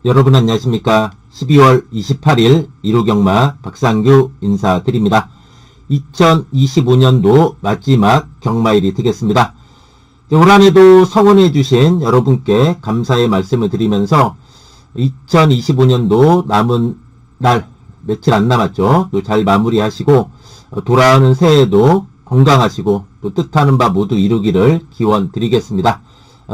여러분 안녕하십니까. 12월 28일 1호 경마 박상규 인사드립니다. 2025년도 마지막 경마일이 되겠습니다. 올 한해도 성원해 주신 여러분께 감사의 말씀을 드리면서 2025년도 남은 날 며칠 안 남았죠. 또 잘 마무리하시고 돌아오는 새해에도 건강하시고 또 뜻하는 바 모두 이루기를 기원 드리겠습니다.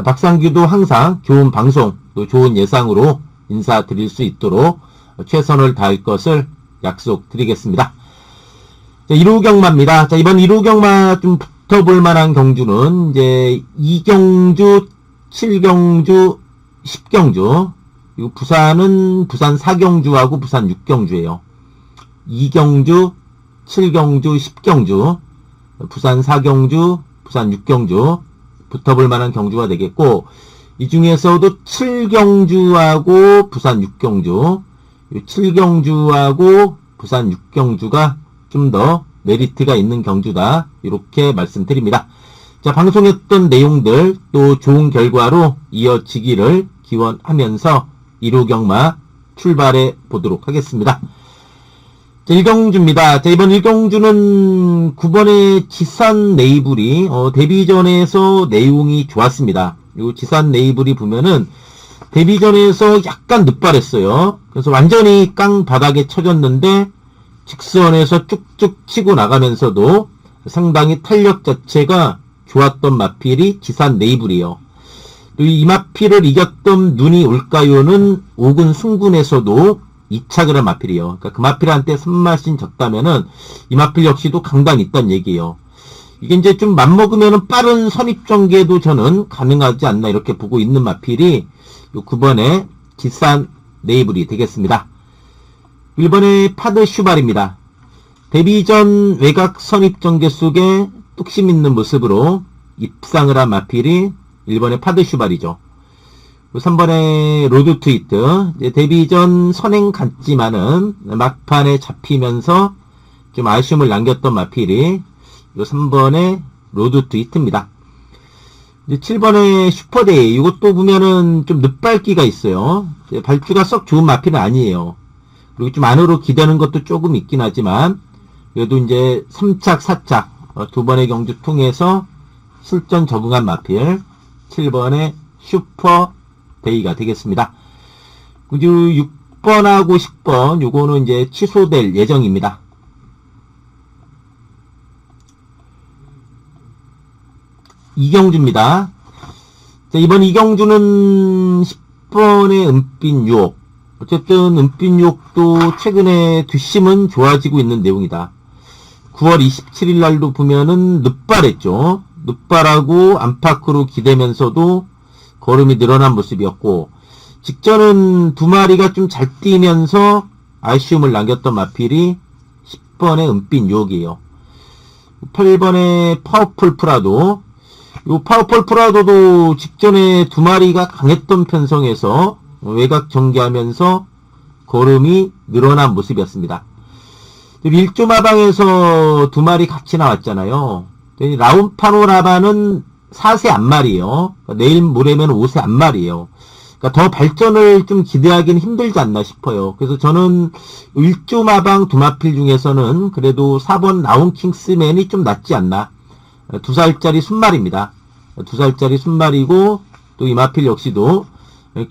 박상규도 항상 좋은 방송 또 좋은 예상으로 인사드릴 수 있도록 최선을 다할 것을 약속드리겠습니다. 1호 경마입니다. 자, 이번 1호 경마 좀 붙어볼 만한 경주는 이제 2경주, 7경주, 10경주. 그리고 부산은 부산 4경주하고 부산 6경주예요. 2경주, 7경주, 10경주. 부산 4경주, 부산 6경주. 붙어볼 만한 경주가 되겠고, 이 중에서도 7경주하고 부산 6경주, 7경주하고 부산 6경주가 좀 더 메리트가 있는 경주다. 이렇게 말씀드립니다. 자, 방송했던 내용들 또 좋은 결과로 이어지기를 기원하면서 1호 경마 출발해 보도록 하겠습니다. 자, 1경주입니다. 자, 이번 1경주는 9번의 지산 네이블이 데뷔전에서 내용이 좋았습니다. 요 지산 네이블이 보면은 데뷔전에서 약간 늦발했어요. 그래서 완전히 깡 바닥에 쳐졌는데 직선에서 쭉쭉 치고 나가면서도 상당히 탄력 자체가 좋았던 마필이 지산 네이블이에요. 또 이 마필을 이겼던 눈이 올까요는 5군 승군에서도 2착을 한 마필이에요. 그러니까 그 마필한테 손맛이 졌다면은 이 마필 역시도 강단이 있다는 얘기예요. 이게 이제 좀 맘먹으면은 빠른 선입 전개도 저는 가능하지 않나 이렇게 보고 있는 마필이 요 9번에 지산 네이블이 되겠습니다. 1번에 파드 슈발입니다. 데뷔전 외곽 선입 전개 속에 뚝심 있는 모습으로 입상을 한 마필이 1번에 파드 슈발이죠. 3번에 로드 트위트. 데뷔전 선행 같지만은 막판에 잡히면서 좀 아쉬움을 남겼던 마필이 요 3번에 로드 트위트입니다. 7번에 슈퍼데이. 이것도 보면은 좀 늦발기가 있어요. 발주가 썩 좋은 마필은 아니에요. 그리고 좀 안으로 기대는 것도 조금 있긴 하지만 그래도 이제 3착, 4착 두 번의 경주 통해서 실전 적응한 마필 7번에 슈퍼데이가 되겠습니다. 그리고 6번하고 10번 요거는 이제 취소될 예정입니다. 이경주입니다. 자, 이번 이경주는 10번의 은빛 유혹. 어쨌든 은빛 유혹도 최근에 뒷심은 좋아지고 있는 내용이다. 9월 27일 날도 보면은 늦발했죠. 늦발하고 안팎으로 기대면서도 걸음이 늘어난 모습이었고, 직전은 두 마리가 좀 잘 뛰면서 아쉬움을 남겼던 마필이 10번의 은빛 유혹이에요. 8번의 파워풀 프라도. 요 파워풀 프라도도 직전에 두 마리가 강했던 편성에서 외곽 전개하면서 걸음이 늘어난 모습이었습니다. 1조 마방에서 두 마리 같이 나왔잖아요. 라운 파노라마는 4세 앞말이에요. 내일 모레면 5세 앞말이에요. 그러니까 더 발전을 좀 기대하기는 힘들지 않나 싶어요. 그래서 저는 1조 마방 두 마필 중에서는 그래도 4번 라운 킹스맨이 좀 낫지 않나. 2살짜리 순말입니다. 2살짜리 순말이고 또 이 마필 역시도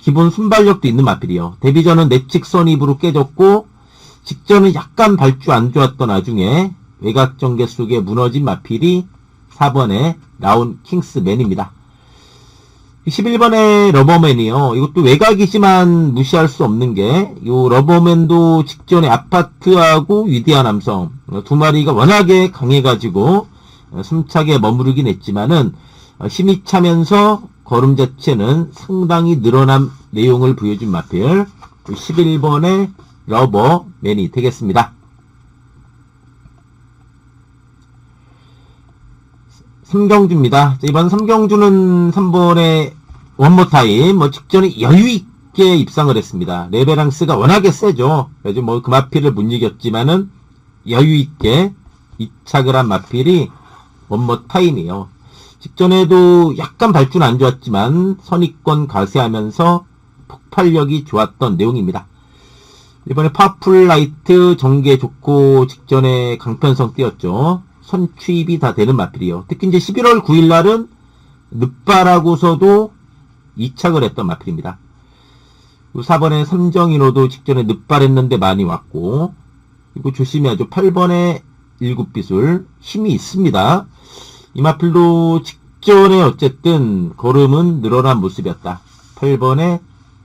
기본 순발력도 있는 마필이요. 데뷔전은 내측 선입으로 깨졌고 직전은 약간 발주 안 좋았던 와중에 외곽 전개 속에 무너진 마필이 4번의 라운 킹스맨입니다. 11번의 러버맨이요. 이것도 외곽이지만 무시할 수 없는 게, 요 러버맨도 직전에 아파트하고 위대한 남성 두 마리가 워낙에 강해가지고 숨차게 머무르긴 했지만은 힘이 차면서 걸음 자체는 상당히 늘어난 내용을 보여준 마필 11번의 러버맨이 되겠습니다. 3경주입니다. 이번 3경주는 3번의 원모타임 직전에 여유있게 입상을 했습니다. 레베랑스가 워낙에 세죠. 그래서 그 마필을 못 이겼지만은 여유있게 입착을 한 마필이 원모타임이에요. 직전에도 약간 발주는 안 좋았지만 선입권 과세하면서 폭발력이 좋았던 내용입니다. 이번에 파워풀라이트 전개 좋고 직전에 강편성 띄었죠. 선취입이 다 되는 마필이요. 특히 이제 11월 9일 날은 늪바라고서도 2착을 했던 마필입니다. 4번에 삼정인호도 직전에 늪발했는데 많이 왔고, 그리고 조심해야죠. 8번에 1굽비술 힘이 있습니다. 이 마필도 직전에 어쨌든 걸음은 늘어난 모습이었다. 8번에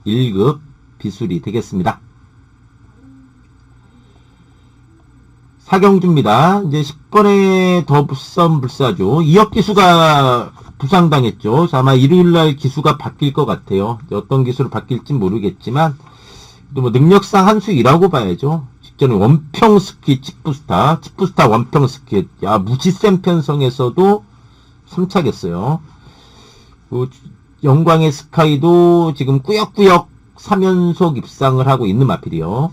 1급 비술이 되겠습니다. 사경주입니다. 이제 10번에 더부선 불사조. 2억 기수가 부상당했죠. 아마 일요일날 기수가 바뀔 것 같아요. 어떤 기수로 바뀔지 모르겠지만, 또 뭐 능력상 한 수이라고 봐야죠. 직전에 원평스키 칩부스타 원평스키. 야, 무지센 편성에서도 3차겠어요. 영광의 스카이도 지금 꾸역꾸역 3연속 입상을 하고 있는 마필이요.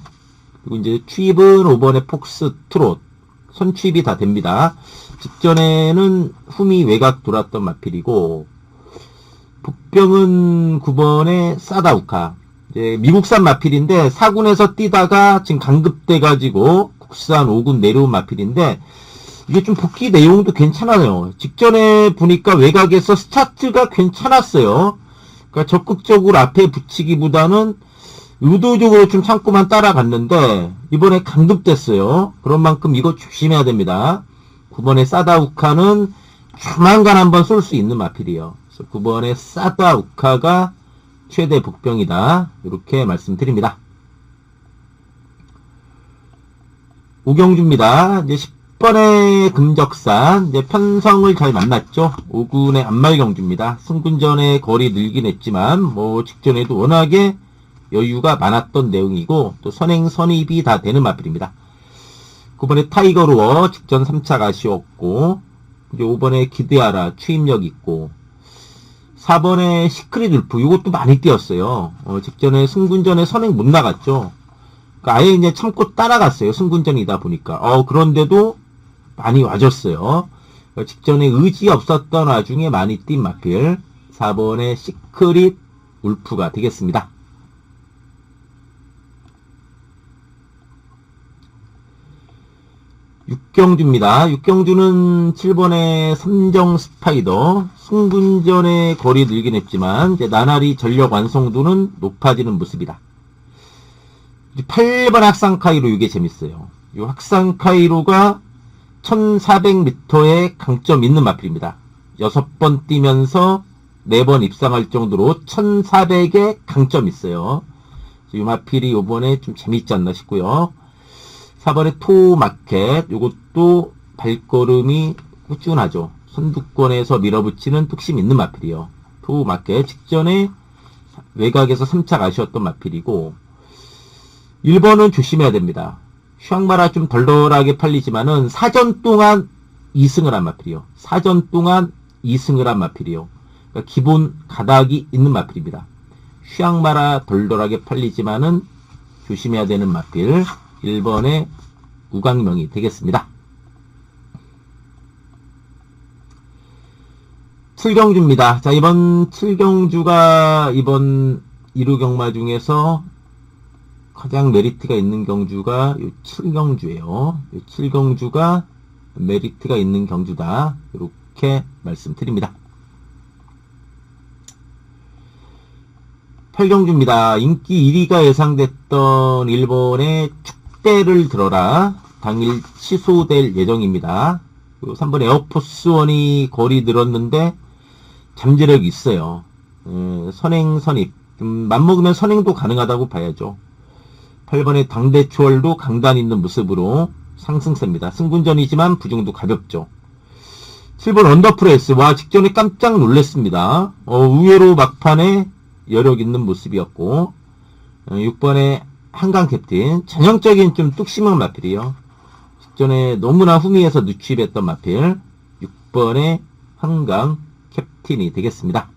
그리고 이제 취입은 5번의 폭스 트롯. 선취입이 다 됩니다. 직전에는 흠이 외곽 돌았던 마필이고, 복병은 9번의 사다우카. 이제 미국산 마필인데, 4군에서 뛰다가 지금 강급돼가지고 국산 5군 내려온 마필인데, 이게 좀 복귀 내용도 괜찮아요. 직전에 보니까 외곽에서 스타트가 괜찮았어요. 그러니까 적극적으로 앞에 붙이기보다는 의도적으로 좀 참고만 따라갔는데 이번에 강급됐어요. 그런 만큼 이거 조심해야 됩니다. 9번의 사다우카는 조만간 한번 쏠 수 있는 마필이에요. 그래서 9번의 사다우카가 최대 복병이다. 이렇게 말씀드립니다. 오경주입니다. 이제 10번의 금적산, 이제 편성을 잘 만났죠. 5군의 안말경주입니다. 승군전에 거리 늘긴 했지만, 뭐, 직전에도 워낙에 여유가 많았던 내용이고, 또 선행, 선입이 다 되는 마필입니다. 9번에 타이거루어, 직전 3차가 아쉬웠고, 이제 5번에 기대하라, 추임력 있고, 4번에 시크릿 울프, 이것도 많이 뛰었어요. 직전에 승군전에 선행 못 나갔죠. 그러니까 아예 이제 참고 따라갔어요. 승군전이다 보니까. 그런데도 많이 와줬어요. 그러니까 직전에 의지 없었던 와중에 많이 뛴 마필. 4번의 시크릿 울프가 되겠습니다. 육경주입니다. 육경주는 7번의 삼정 스파이더. 승군전의 거리 늘긴 했지만, 이제 나날이 전력 완성도는 높아지는 모습이다. 8번 학상카이로 이게 재밌어요. 이 학상카이로가 1400m의 강점 있는 마필입니다. 6번 뛰면서 4번 입상할 정도로 1400의 강점 있어요. 이 마필이 이번에 좀 재밌지 않나 싶고요. 4번의 토마켓, 이것도 발걸음이 꾸준하죠. 선두권에서 밀어붙이는 뚝심 있는 마필이요. 토마켓, 직전에 외곽에서 3차가 아쉬웠던 마필이고, 1번은 조심해야 됩니다. 슈앙마라 좀 덜덜하게 팔리지만은 사전 동안 2승을 한 마필이요. 사전 동안 2승을 한 마필이요. 그러니까 기본 가닥이 있는 마필입니다. 슈앙마라 덜덜하게 팔리지만은 조심해야 되는 마필. 1번의 우강명이 되겠습니다. 칠경주입니다. 자, 이번 칠경주가 이번 1루 경마 중에서 가장 메리트가 있는 경주가 이 칠경주예요. 이 칠경주가 메리트가 있는 경주다. 이렇게 말씀드립니다. 8경주입니다. 인기 1위가 예상됐던 일본의 축대를 들어라. 당일 취소될 예정입니다. 그리고 3번 에어포스원이 거리 늘었는데 잠재력이 있어요. 선행, 선입. 맘먹으면 선행도 가능하다고 봐야죠. 8번의 당대초월도 강단 있는 모습으로 상승세입니다. 승군전이지만 부중도 가볍죠. 7번 언더프레스. 와, 직전에 깜짝 놀랐습니다. 의외로 막판에 여력 있는 모습이었고, 6번의 한강 캡틴. 전형적인 좀 뚝심한 마필이요. 직전에 너무나 후미에서 누취했던 마필. 6번의 한강 캡틴이 되겠습니다.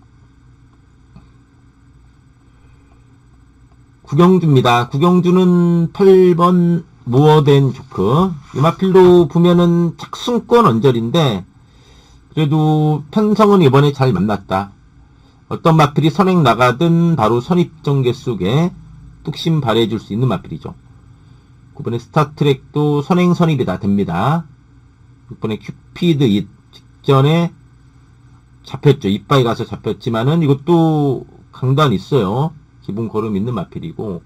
구경주입니다. 구경주는 8번 모어된 조크. 이 마필도 보면은 착순권 언저리인데, 그래도 편성은 이번에 잘 만났다. 어떤 마필이 선행 나가든 바로 선입전개 속에 뚝심 발휘해줄 수 있는 마필이죠. 9번에 스타트랙도 선행 선입이 다 됩니다. 6번에 큐피드 잇 직전에 잡혔죠. 이빠이 가서 잡혔지만은 이것도 강단 있어요. 기본 걸음 있는 마필이고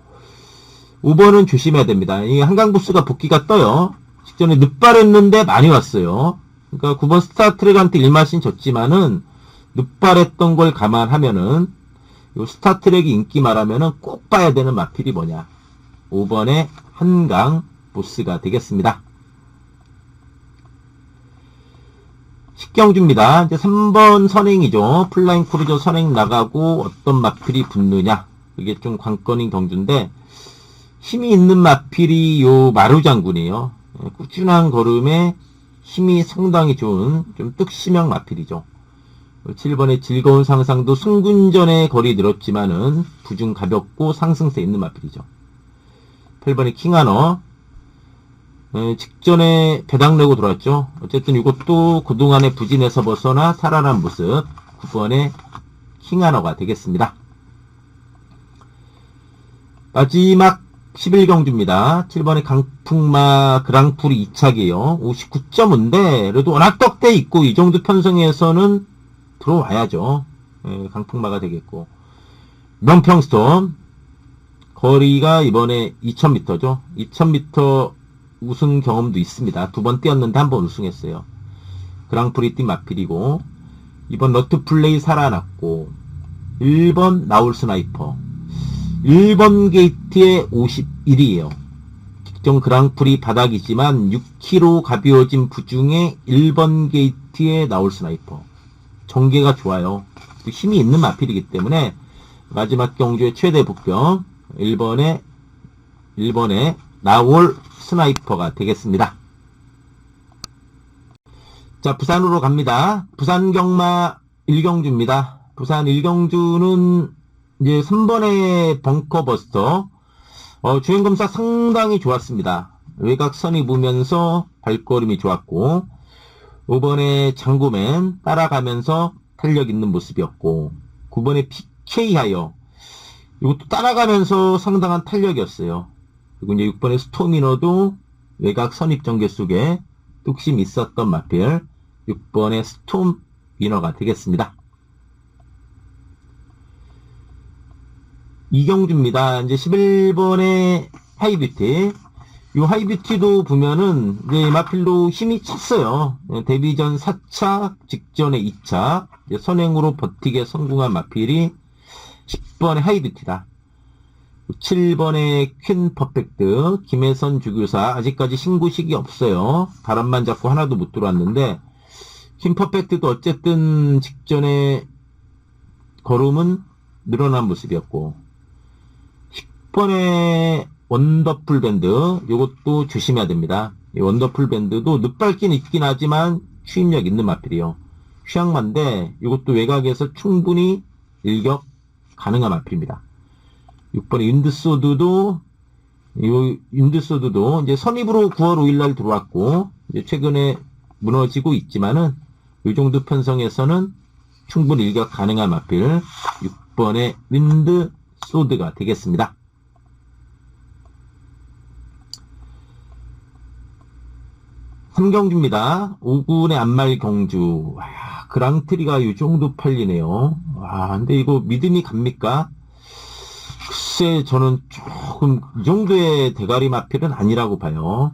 5번은 조심해야 됩니다. 이 한강부스가 복귀가 떠요. 직전에 늦발했는데 많이 왔어요. 그러니까 9번 스타트랙한테 1마신 졌지만은 늦발했던 걸 감안하면은 요 스타트랙이 인기 말하면은 꼭 봐야 되는 마필이 뭐냐. 5번의 한강부스가 되겠습니다. 10경주입니다. 이제 3번 선행이죠. 플라잉 크루저 선행 나가고 어떤 마필이 붙느냐. 이게 좀 관건인 경주인데 힘이 있는 마필이 요 마루장군이에요. 꾸준한 걸음에 힘이 상당히 좋은 좀 뚝심형 마필이죠. 7번의 즐거운 상상도 승군전에 거리 늘었지만은 부중 가볍고 상승세 있는 마필이죠. 8번의 킹하너 직전에 배당 내고 돌았죠. 어쨌든 이것도 그동안의 부진에서 벗어나 살아난 모습 9번의 킹하너가 되겠습니다. 마지막 11경주입니다. 7번의 강풍마 그랑프리 2차기에요. 59.5인데 그래도 워낙 떡대 있고 이 정도 편성에서는 들어와야죠. 강풍마가 되겠고 명평스톰 거리가 이번에 2000m죠. 2000m 우승 경험도 있습니다. 2번 뛰었는데 한 번 우승했어요. 그랑프리 뛴 마필이고 이번 러트플레이 살아났고 1번 나올 스나이퍼 1번 게이트에 51이에요. 직전 그랑프리 바닥이지만 6kg 가벼워진 부중에 1번 게이트에 나올 스나이퍼 전개가 좋아요. 힘이 있는 마필이기 때문에 마지막 경주의 최대 복병 1번에 나올 스나이퍼가 되겠습니다. 자, 부산으로 갑니다. 부산 경마 1경주입니다. 부산 1경주는 이제 3번의 벙커버스터 주행검사 상당히 좋았습니다. 외곽선이 보면서 발걸음이 좋았고 5번의 장구맨 따라가면서 탄력 있는 모습이었고 9번의 PK하여 이것도 따라가면서 상당한 탄력이었어요. 그리고 이제 6번의 스토미너도 외곽 선입 전개 속에 뚝심 있었던 마필 6번의 스톰 위너가 되겠습니다. 이경주입니다. 이제 11번의 하이뷰티. 이 하이뷰티도 보면은 이제 마필로 힘이 찼어요. 데뷔 전 4차, 직전에 2차 선행으로 버티게 성공한 마필이 10번의 하이뷰티다. 7번의 퀸 퍼펙트 김혜선 주교사 아직까지 신고식이 없어요. 바람만 잡고 하나도 못 들어왔는데 퀸 퍼펙트도 어쨌든 직전에 걸음은 늘어난 모습이었고 10번의 원더풀 밴드 이것도 조심해야 됩니다. 이 원더풀 밴드도 늦발긴 있긴 하지만 추임력 있는 마필이요. 휘황만데 이것도 외곽에서 충분히 일격 가능한 마필입니다. 6번의 윈드소드도 이제 선입으로 9월 5일날 들어왔고 이제 최근에 무너지고 있지만은 이 정도 편성에서는 충분히 일격 가능한 마필 6번의 윈드소드가 되겠습니다. 삼경주입니다. 5군의 안말경주. 와, 그랑트리가 이 정도 팔리네요. 와, 근데 이거 믿음이 갑니까? 글쎄, 저는 조금 이 정도의 대가리 마필은 아니라고 봐요.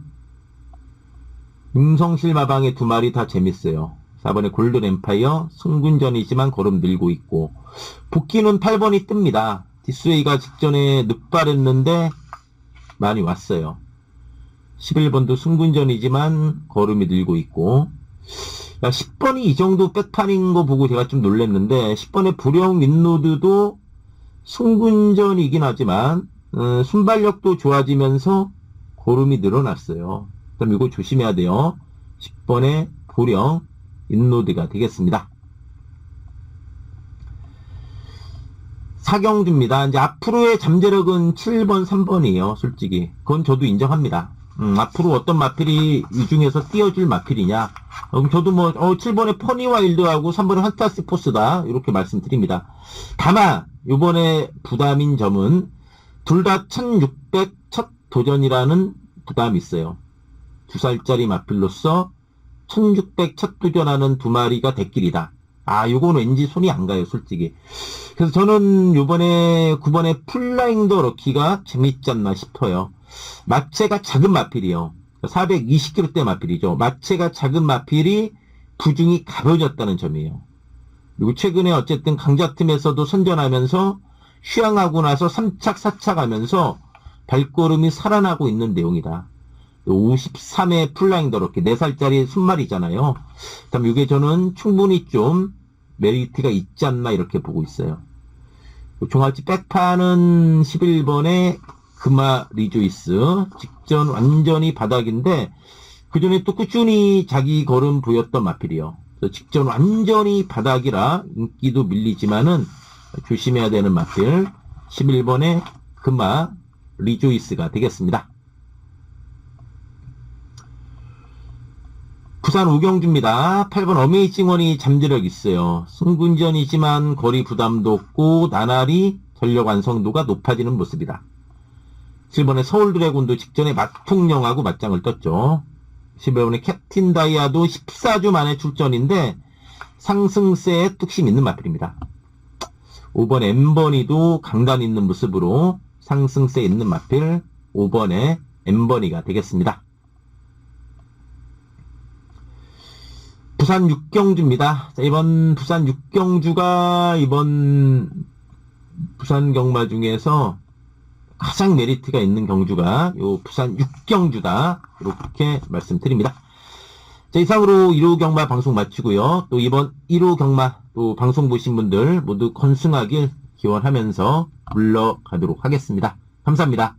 임성실 마방의 2마리 다 재밌어요. 4번의 골든 엠파이어, 승군전이지만 걸음 늘고 있고, 복귀는 8번이 뜹니다. 디스웨이가 직전에 늦발했는데 많이 왔어요. 11번도 승군전이지만 걸음이 늘고 있고 10번이 이 정도 백판인 거 보고 제가 좀 놀랐는데 10번의 불영 윈로드도 승군전이긴 하지만 순발력도 좋아지면서 걸음이 늘어났어요. 그럼 이거 조심해야 돼요. 10번의 불영 윈로드가 되겠습니다. 사경주입니다. 이제 앞으로의 잠재력은 7번, 3번이에요. 솔직히. 그건 저도 인정합니다. 앞으로 어떤 마필이 이 중에서 띄워줄 마필이냐. 그럼 저도 7번에 퍼니와일드하고 3번에 환타스 포스다. 이렇게 말씀드립니다. 다만, 요번에 부담인 점은 둘 다 1600 첫 도전이라는 부담이 있어요. 2살짜리 마필로서 1600 첫 도전하는 두 마리가 대길이다. 요건 왠지 손이 안 가요, 솔직히. 그래서 저는 요번에 9번에 플라잉 더 럭키가 재밌지 않나 싶어요. 마체가 작은 마필이요. 420kg대 마필이죠. 마체가 작은 마필이 부중이 가벼워졌다는 점이에요. 그리고 최근에 어쨌든 강자팀에서도 선전하면서 휴양하고 나서 3착, 4착 하면서 발걸음이 살아나고 있는 내용이다. 53회 플라잉 더 럭키 4살짜리 순말이잖아요. 그다음 이게 저는 충분히 좀 메리트가 있지 않나 이렇게 보고 있어요. 종합지 백판은 11번에 금화 리조이스 직전 완전히 바닥인데 그 전에 또 꾸준히 자기 걸음 보였던 마필이요. 직전 완전히 바닥이라 인기도 밀리지만은 조심해야 되는 마필 11번에 금화 리조이스가 되겠습니다. 부산 오경주입니다. 8번 어메이징원이 잠재력 있어요. 승군전이지만 거리 부담도 없고 나날이 전력 완성도가 높아지는 모습이다. 7번에 서울 드래곤도 직전에 마통령하고 맞짱을 떴죠. 11번에 캡틴 다이아도 14주 만에 출전인데 상승세에 뚝심 있는 마필입니다. 5번 엠버니도 강단 있는 모습으로 상승세 있는 마필 5번에 엠버니가 되겠습니다. 부산 육경주입니다. 자, 이번 부산 육경주가 이번 부산 경마 중에서 가장 메리트가 있는 경주가 요 부산 육경주다. 이렇게 말씀드립니다. 자, 이상으로 1호 경마 방송 마치고요. 또 이번 1호 경마 또 방송 보신 분들 모두 건승하길 기원하면서 물러가도록 하겠습니다. 감사합니다.